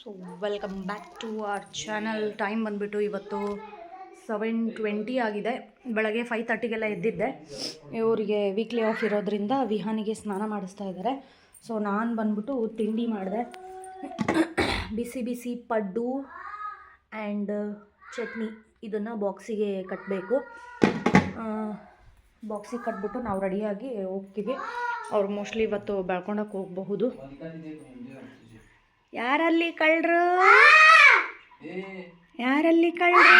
So welcome back to our channel. Time ಬಂದುಬಿಟ್ಟು ಇವತ್ತು 7:20 ಆಗಿದೆ. ಬೆಳಗ್ಗೆ 5:30ಗೆಲ್ಲ ಎದ್ದಿದ್ದೆ. ಇವರಿಗೆ ವೀಕ್ಲಿ ಆಫ್ ಇರೋದ್ರಿಂದ ವಿಹಾನಿಗೆ ಸ್ನಾನ ಮಾಡಿಸ್ತಾ ಇದ್ದಾರೆ. ಸೊ ನಾನು ಬಂದ್ಬಿಟ್ಟು ತಿಂಡಿ ಮಾಡಿದೆ. ಬಿಸಿ ಬಿಸಿ ಪಡ್ಡು ಆ್ಯಂಡ್ ಚಟ್ನಿ. ಇದನ್ನು ಬಾಕ್ಸಿಗೆ ಕಟ್ಟಬೇಕು. ಬಾಕ್ಸಿಗೆ ಕಟ್ಬಿಟ್ಟು ನಾವು ರೆಡಿಯಾಗಿ ಹೋಗ್ತೀವಿ. ಅವ್ರು ಮೋಸ್ಟ್ಲಿ ಇವತ್ತು ಬೆಳ್ಕೊಂಡೋಕೆ ಹೋಗಬಹುದು. ಯಾರಲ್ಲಿ ಕಳ್ಳರು, ಯಾರಲ್ಲಿ ಕಳ್ಳರು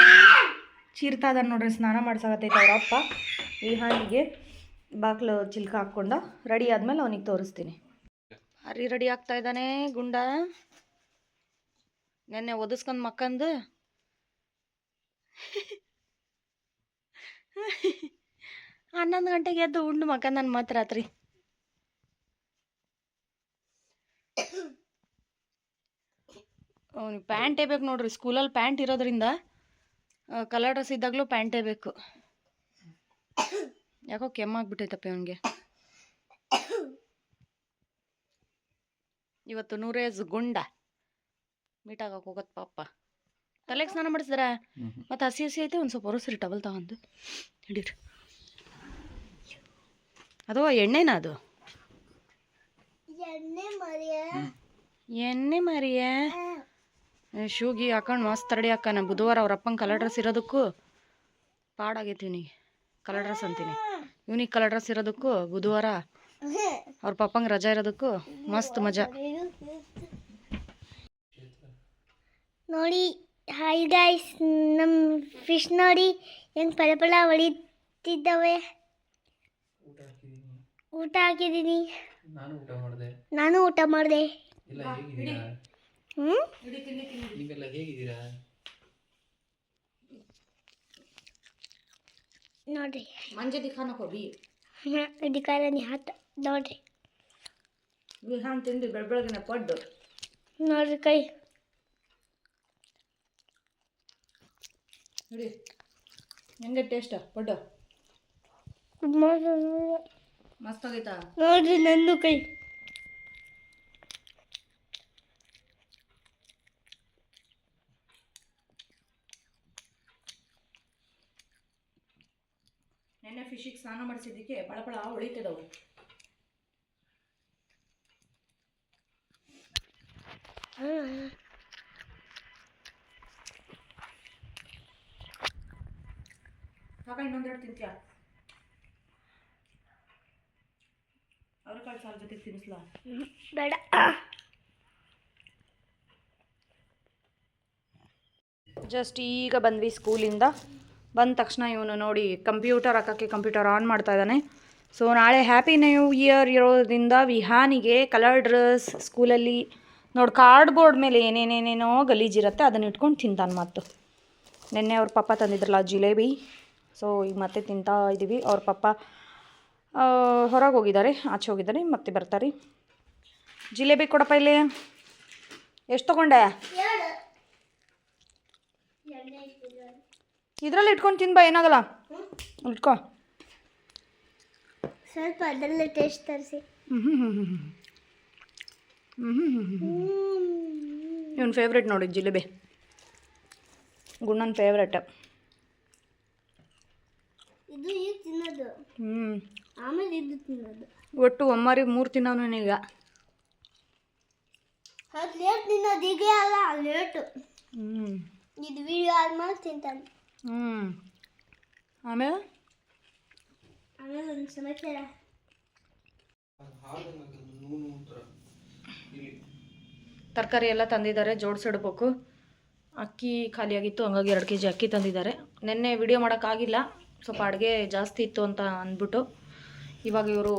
ಚೀರ್ತಾ ಇದ್ದಾನೆ ನೋಡ್ರಿ. ಸ್ನಾನ ಮಾಡ್ಸಾಕತ್ತೈತೆ ಅವರಪ್ಪ ವಿಹಾನಿಗೆ. ಬಾಕ್ಲು ಚಿಲ್ಕ ಹಾಕ್ಕೊಂಡು ರೆಡಿ ಆದಮೇಲೆ ಅವನಿಗೆ ತೋರಿಸ್ತೀನಿ. ಹರಿ ರೆಡಿ ಆಗ್ತಾ ಇದ್ದಾನೆ ಗುಂಡ. ನೆನ್ನೆ ಒದಿಸ್ಕೊಂಡು ಮಕ್ಕಂದು 11 ಗಂಟೆಗೆ ಎದ್ದು ಉಂಡು ಮಕ್ಕ ನನ್ನ ಮಾತ್ರ ರಾತ್ರಿ. ಅವ್ನಿಗೆ ಪ್ಯಾಂಟೇ ಬೇಕು ನೋಡ್ರಿ. ಸ್ಕೂಲಲ್ಲಿ ಪ್ಯಾಂಟ್ ಇರೋದ್ರಿಂದ ಕಲರ್ ಡ್ರೆಸ್ ಇದ್ದಾಗಲೂ ಪ್ಯಾಂಟೇ ಬೇಕು. ಯಾಕೋ ಕೆಮ್ಮಾಗ್ಬಿಟ್ಟೈತಪ್ಪ ಅವನಿಗೆ. ಇವತ್ತು ನೂರೇಜ್ ಗುಂಡ ಮೀಟ್ ಆಗಕ್ಕೆ ಹೋಗತ್ತೆ ಪಾಪ. ತಲೆಗೆ ಸ್ನಾನ ಮಾಡಿಸಿದ್ರ ಮತ್ತು ಹಸಿ ಹಸಿ ಐತೆ. ಒಂದು ಸ್ವಲ್ಪ ಹೊರಸ್ರಿ ಟವಲ್ ತಗೊಂಡು ಹಿಡೀರಿ. ಅದು ಎಣ್ಣೆನಾ? ಅದು ಎಣ್ಣೆ ಮರಿಯ ಶೂಗಿ ಹಾಕೊಂಡು ಮಸ್ತ್ ರೆಡಿ ಹಾಕಾನ. ಬುಧವಾರ ಅವ್ರ ಅಪ್ಪಂಗೆ ಕಲರ್ ಡ್ರೆಸ್ ಇರೋದಕ್ಕೂ ಪಾಡಾಗೈತಿ. ಇವನಿಗೆ ಕಲರ್ ಡ್ರೆಸ್ ಅಂತೀನಿ, ಇವನಿಗೆ ಕಲರ್ ಡ್ರೆಸ್ ಇರೋದಕ್ಕೂ ಬುಧವಾರ ಅವ್ರ ಪಪ್ಪಂಗೆ ರಜಾ ಇರೋದಕ್ಕೂ ಮಸ್ತ್ ಮಜಾ ನೋಡಿ. ಹಾಯ್ ಗೈಸ್, ನಮ್ಮ ಫಿಶ್ ನೋಡಿ ಹೆಂಗೆ ಪಳ ಪಳ ಹೊಳಿತಿದ್ದಾವೆ. ಊಟ ಹಾಕಿದ್ದೀನಿ. ನಾನು ಊಟ ಮಾಡಿದೆ. ನೋಡ್ರಿ ಮಂಜೆ ದಿಖಾನಕ್ಕೆ ಹೋಗಿ ದಿಕ್ಕಾರನಿ ಹಾತ ನೋಡ್ರಿ. ವಿಹಾನ್ ತಿಂದು ಬೆಳಬೆಳಗಿನ ಪಡ್ಡು ನೋಡ್ರಿ ಕೈ ನೋಡಿ ಹೆಂಗೆ ಟೇಸ್ಟ್ ಪಡ್ಡು ಮಸ್ತ್ ಆಗೈತಾ ನೋಡ್ರಿ. ನಂದು ಕೈ ನೆನ್ನೆ ಫಿಶಿಗೆ ಸ್ನಾನ ಮಾಡಿಸಿದ್ದಕ್ಕೆ ಪಳಪಳ ಹೊಳಿತಿದ್ದವು. ಆಗ ಇನ್ನೊಂದೆರಡು ತಿಂತೀಯ? ಅವ್ರೆಕಾಳು ಸಾರು ಜೊತೆ ತಿನ್ನಿಸ್ಲಾ? ಬೇಡ. ಜಸ್ಟ್ ಈಗ ಬಂದ್ವಿ ಸ್ಕೂಲಿಂದ. ಬಂದ ತಕ್ಷಣ ಇವನು ನೋಡಿ ಕಂಪ್ಯೂಟರ್ ಹಾಕೋಕ್ಕೆ ಕಂಪ್ಯೂಟರ್ ಆನ್ ಮಾಡ್ತಾ ಇದ್ದಾನೆ. ಸೊ ನಾಳೆ ಹ್ಯಾಪಿ ನ್ಯೂ ಇಯರ್ ಇರೋದ್ರಿಂದ ವಿಹಾನಿಗೆ ಕಲರ್ ಡ್ರೆಸ್ ಸ್ಕೂಲಲ್ಲಿ ನೋಡಿ ಕಾರ್ಡ್ಬೋರ್ಡ್ ಮೇಲೆ ಏನೇನೇನೇನೋ ಗಲೀಜಿರುತ್ತೆ, ಅದನ್ನ ಇಟ್ಕೊಂಡು ತಿಂತಾನೆ. ಮತ್ತು ನಿನ್ನೆ ಅವ್ರ ಪಪ್ಪ ತಂದಿದ್ರಲ್ಲ ಜಿಲೇಬಿ. ಸೊ ಈಗ ಮತ್ತೆ ತಿಂತಾ ಇದ್ದೀವಿ. ಅವ್ರ ಪಪ್ಪ ಹೊರಗೆ ಹೋಗಿದ್ದಾರೆ, ಆಚೆ ಹೋಗಿದ್ದಾರೆ, ಮತ್ತೆ ಬರ್ತಾರೆ. ಜಿಲೇಬಿ ಕೊಡಪ್ಪ ಇಲ್ಲಿ. ಎಷ್ಟು ತೊಗೊಂಡೆ? ಇದರಲ್ಲಿ ಇಟ್ಕೊಂಡು ತಿನ್ಬಾ, ಏನಾಗಲ್ಲ. ಇಟ್ಕೊ ಸ್ವಲ್ಪ ಅದರಲ್ಲೇ ಟೇಸ್ಟ್ ತರಿಸಿ. ಇವನ್ ಫೇವ್ರೇಟ್ ನೋಡಿ ಜಿಲೇಬಿ. ಗುಣ್ಣನ ಫೇವ್ರೇಟ್. ಇದು ಈಗ ತಿನ್ನೋದು, ಆಮೇಲೆ ಇದು ತಿನ್ನೋದು. ಒಟ್ಟು ಒಮ್ಮಾರಿ 3 ತಿನ್ನೋನು ಈಗ. ಅದು ಲೇಟ್ ತಿನ್ನೋದು, ಈಗ ಅಲ್ಲ ಲೇಟು. ಇದು ವಿಡಿಯೋ ಆದ್ಮೇಲೆ ತಿಂತಾನೆ. ಆಮೇಲೆ ಒಂದು ಸಮಾಚಾರ. ತರಕಾರಿ ಎಲ್ಲ ತಂದಿದ್ದಾರೆ, ಜೋಡಿಸಿಡ್ಬೇಕು. ಅಕ್ಕಿ ಖಾಲಿಯಾಗಿತ್ತು, ಹಂಗಾಗಿ 2 kg ಅಕ್ಕಿ ತಂದಿದ್ದಾರೆ. ನಿನ್ನೆ ವಿಡಿಯೋ ಮಾಡೋಕ್ಕಾಗಿಲ್ಲ, ಸ್ವಲ್ಪ ಅಡುಗೆ ಜಾಸ್ತಿ ಇತ್ತು ಅಂತ ಅಂದ್ಬಿಟ್ಟು. ಇವಾಗ ಇವರು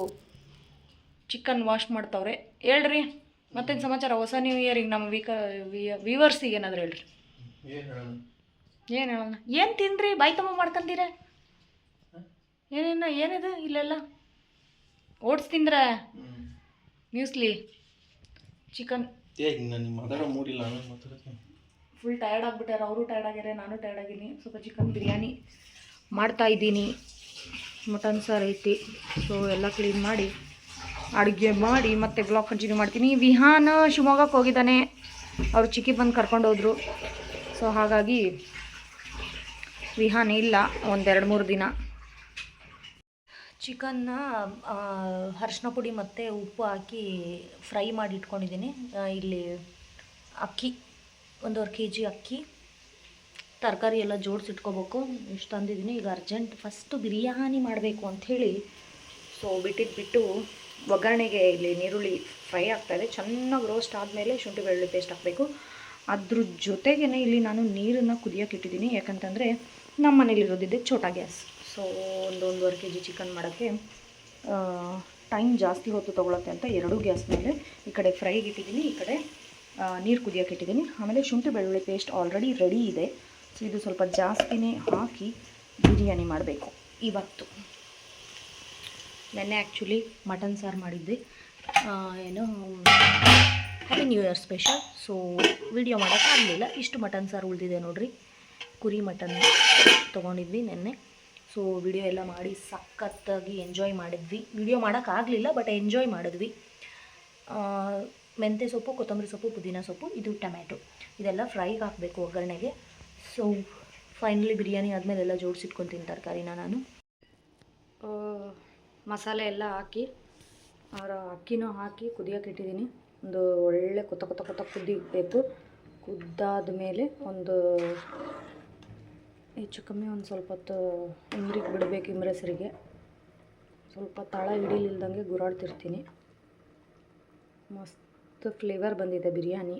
ಚಿಕನ್ ವಾಶ್ ಮಾಡ್ತಾವ್ರೆ. ಹೇಳ್ರಿ ಮತ್ತೇನು ಸಮಾಚಾರ? ಹೊಸ ನ್ಯೂ ಇಯರಿಗೆ ನಮ್ಮ ವ್ಯೂವರ್ಸಿಗೆ ಏನಾದರೂ ಹೇಳ್ರಿ. ಏನು ಹೇಳೋಣ? ಏನು ತಿನ್ರಿ ಬಾಯಿ ತುಂಬ ಮಾಡ್ಕೊಂತೀರ? ಏನಿದೆ ಇಲ್ಲೆಲ್ಲ? ಓಟ್ಸ್ ತಿಂದ್ರೆ ಮ್ಯೂಸ್ಲಿ, ಚಿಕನ್. ಫುಲ್ ಟಯರ್ಡ್ ಆಗಿಬಿಟ್ಟಾರೆ. ಅವರು ಟಯರ್ಡ್ ಆಗ್ಯಾರೆ, ನಾನು ಟಯರ್ಡ್ ಆಗಿದ್ದೀನಿ. ಸ್ವಲ್ಪ ಚಿಕನ್ ಬಿರಿಯಾನಿ ಮಾಡ್ತಾಯಿದ್ದೀನಿ. ಮಟನ್ ಸಾರು ಐತಿ. ಸೊ ಎಲ್ಲ ಕ್ಲೀನ್ ಮಾಡಿ ಅಡುಗೆ ಮಾಡಿ ಮತ್ತೆ ಬ್ಲಾಗ್ ಕಂಟಿನ್ಯೂ ಮಾಡ್ತೀನಿ. ವಿಹಾನ್ ಶಿವಮೊಗ್ಗಕ್ಕೆ ಹೋಗಿದ್ದಾನೆ. ಅವ್ರು ಚಿಕ್ಕಿ ಬಂದು ಕರ್ಕೊಂಡೋದ್ರು. ಸೊ ಹಾಗಾಗಿ ವಿಹಾನ್ ಇಲ್ಲ ಒಂದು 2-3 ದಿನ. ಚಿಕನ್ನ ಅರಿಶಿನ ಪುಡಿ ಮತ್ತು ಉಪ್ಪು ಹಾಕಿ ಫ್ರೈ ಮಾಡಿ ಇಟ್ಕೊಂಡಿದ್ದೀನಿ. ಇಲ್ಲಿ ಅಕ್ಕಿ 1.5 kg ಅಕ್ಕಿ, ತರಕಾರಿ ಎಲ್ಲ ಜೋಡಿಸಿಟ್ಕೋಬೇಕು. ಇಷ್ಟು ತಂದಿದ್ದೀನಿ. ಈಗ ಅರ್ಜೆಂಟ್ ಫಸ್ಟು ಬಿರಿಯಾನಿ ಮಾಡಬೇಕು ಅಂಥೇಳಿ ಸೊ ಬಿಟ್ಟು ಒಗ್ಗರಣೆಗೆ ಇಲ್ಲಿ ನೀರುಳ್ಳಿ ಫ್ರೈ ಆಗ್ತಾಯಿದೆ. ಚೆನ್ನಾಗಿ ರೋಸ್ಟ್ ಆದಮೇಲೆ ಶುಂಠಿ ಬೆಳ್ಳುಳ್ಳಿ ಪೇಸ್ಟ್ ಹಾಕಬೇಕು. ಅದ್ರ ಜೊತೆಗೇ ಇಲ್ಲಿ ನಾನು ನೀರನ್ನು ಕುದಿಯೋಕೆ ಇಟ್ಟಿದ್ದೀನಿ. ಯಾಕಂತಂದರೆ ನಮ್ಮ ಮನೇಲಿರೋದಿದ್ದೆ ಛೋಟಾ ಗ್ಯಾಸ್. ಸೊ 1.5 kg ಚಿಕನ್ ಮಾಡೋಕ್ಕೆ ಟೈಮ್ ಜಾಸ್ತಿ ಹೊತ್ತು ತೊಗೊಳತ್ತೆ ಅಂತ 2 ಗ್ಯಾಸ್ ಮೇಲೆ ಈ ಕಡೆ ಫ್ರೈಗೆ ಇಟ್ಟಿದ್ದೀನಿ, ಈ ಕಡೆ ನೀರು ಕುದಿಯೋಕೆ ಇಟ್ಟಿದ್ದೀನಿ. ಆಮೇಲೆ ಶುಂಠಿ ಬೆಳ್ಳುಳ್ಳಿ ಪೇಸ್ಟ್ ಆಲ್ರೆಡಿ ರೆಡಿ ಇದೆ. ಸೊ ಇದು ಸ್ವಲ್ಪ ಜಾಸ್ತಿನೇ ಹಾಕಿ ಬಿರಿಯಾನಿ ಮಾಡಬೇಕು ಇವತ್ತು. ನೆನ್ನೆ ಆ್ಯಕ್ಚುಲಿ ಮಟನ್ ಸಾರು ಮಾಡಿದ್ದೆ, ಏನು happy new year special. So video ಮಾಡೋಕ್ಕಾಗಲಿಲ್ಲ. ಇಷ್ಟು ಮಟನ್ ಸಾರು ಉಳಿದಿದೆ ನೋಡಿರಿ. ಕುರಿ ಮಟನ್ ತೊಗೊಂಡಿದ್ವಿ ನೆನ್ನೆ. ಸೊ ವಿಡಿಯೋ ಎಲ್ಲ ಮಾಡಿ ಸಖತ್ತಾಗಿ ಎಂಜಾಯ್ ಮಾಡಿದ್ವಿ. ವಿಡಿಯೋ ಮಾಡೋಕ್ಕಾಗಲಿಲ್ಲ, ಬಟ್ ಎಂಜಾಯ್ ಮಾಡಿದ್ವಿ. ಮೆಂತ್ಯ ಸೊಪ್ಪು, ಕೊತ್ತಂಬರಿ ಸೊಪ್ಪು, ಪುದೀನ ಸೊಪ್ಪು, ಇದು ಟೊಮ್ಯಾಟೊ, ಇದೆಲ್ಲ ಫ್ರೈಗೆ ಹಾಕಬೇಕು ಒಗ್ಗರಣೆಗೆ. ಸೊ ಫೈನಲಿ ಬಿರಿಯಾನಿ ಆದಮೇಲೆ ಎಲ್ಲ ಜೋಡಿಸಿಟ್ಕೊತೀನಿ ತರಕಾರಿನ ನಾನು. ಮಸಾಲೆ ಎಲ್ಲ ಹಾಕಿ ಅಕ್ಕಿನೂ ಹಾಕಿ ಕುದಿಯೋಕೆ ಇಟ್ಟಿದ್ದೀನಿ. ಒಂದು ಒಳ್ಳೆ ಕೊತ್ತ ಕುದಿಬೇಕು. ಕುದ್ದಾದ ಮೇಲೆ ಒಂದು ಹೆಚ್ಚು ಕಮ್ಮಿ ಒಂದು ಸ್ವಲ್ಪ ಹೊತ್ತು ಇಮ್ರಿಗೆ ಬಿಡಬೇಕು. ಇಮ್ರೆಸರಿಗೆ ಸ್ವಲ್ಪ ತಳ ಹಿಡಿಲಿಲ್ದಂಗೆ ಗುರಾಡ್ತಿರ್ತೀನಿ. ಮಸ್ತ್ ಫ್ಲೇವರ್ ಬಂದಿದೆ ಬಿರಿಯಾನಿ.